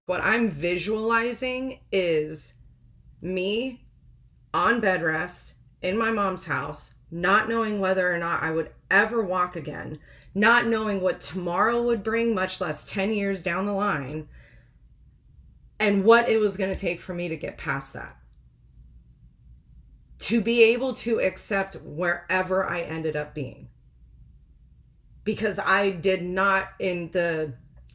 What I'm visualizing is me on bed rest in my mom's house, not knowing whether or not I would ever walk again, not knowing what tomorrow would bring, much less 10 years down the line, and what it was going to take for me to get past that. To be able to accept wherever I ended up being. Because I did not, in the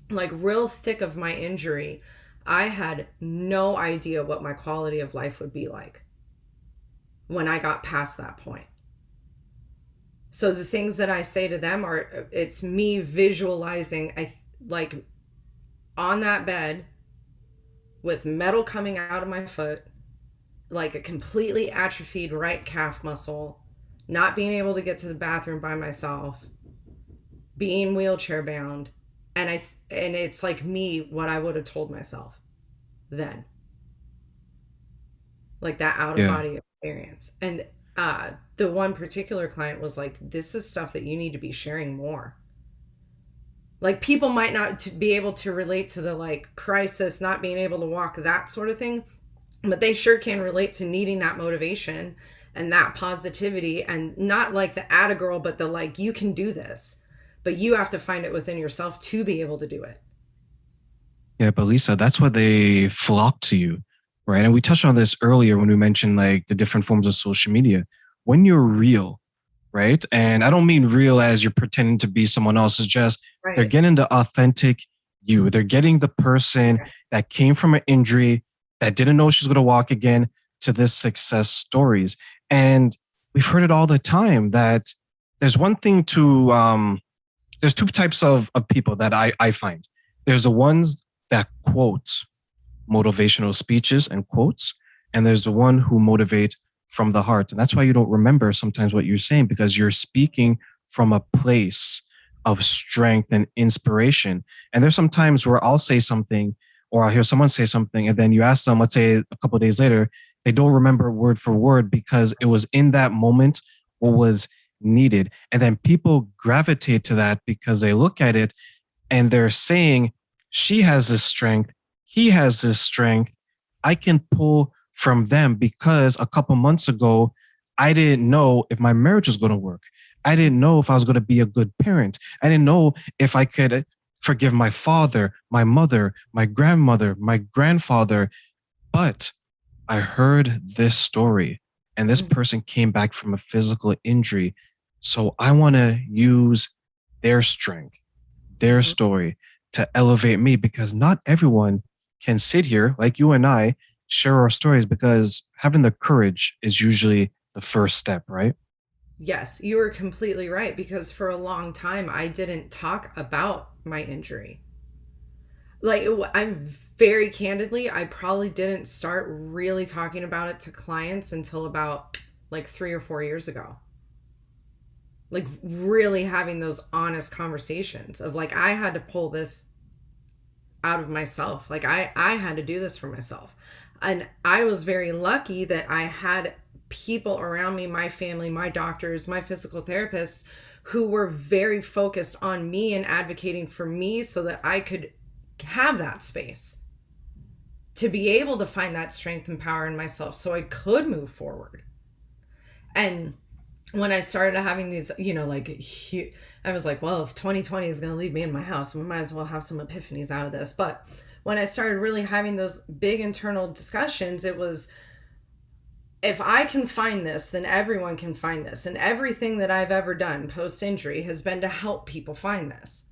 real thick of my injury, I had no idea what my quality of life would be like when I got past that point. So the things that I say to them are, it's me visualizing, on that bed with metal coming out of my foot, like a completely atrophied right calf muscle, not being able to get to the bathroom by myself, being wheelchair bound, and it's like me, what I would have told myself then, like that out of body experience. And the one particular client was like, this is stuff that you need to be sharing more. Like, people might not be able to relate to the crisis, not being able to walk, that sort of thing, but they sure can relate to needing that motivation and that positivity, and not like the atta girl, but the you can do this, but you have to find it within yourself to be able to do it. Yeah, but Lisa, that's why they flock to you, right? And we touched on this earlier when we mentioned the different forms of social media. When you're real, right? And I don't mean real as you're pretending to be someone else. It's just they're getting the authentic you. They're getting the person that came from an injury, that didn't know she's going to walk again, to this success stories. And we've heard it all the time that there's one thing to, there's two types of people that I find. There's the ones that quote motivational speeches and quotes, and there's the one who motivate from the heart. And that's why you don't remember sometimes what you're saying, because you're speaking from a place of strength and inspiration. And there's some times where I'll say something, or I'll hear someone say something, and then you ask them, let's say a couple of days later, they don't remember word for word because it was in that moment what was needed. And then people gravitate to that because they look at it and they're saying, she has this strength, he has this strength, I can pull from them, because a couple months ago, I didn't know if my marriage was going to work. I didn't know if I was going to be a good parent. I didn't know if I could forgive my father, my mother, my grandmother, my grandfather. But I heard this story, and this person came back from a physical injury. So I want to use their strength, their story to elevate me, because not everyone can sit here like you and I share our stories, because having the courage is usually the first step, right? Yes, you are completely right, because for a long time I didn't talk about my injury. I'm very candidly, I probably didn't start really talking about it to clients until about 3 or 4 years ago. Really having those honest conversations of I had to pull this out of myself. I had to do this for myself. And I was very lucky that I had people around me, my family, my doctors, my physical therapists, who were very focused on me and advocating for me so that I could have that space to be able to find that strength and power in myself so I could move forward. And when I started having these, I was like, well, if 2020 is going to leave me in my house, we might as well have some epiphanies out of this. But when I started really having those big internal discussions, it was, if I can find this, then everyone can find this. And everything that I've ever done post-injury has been to help people find this.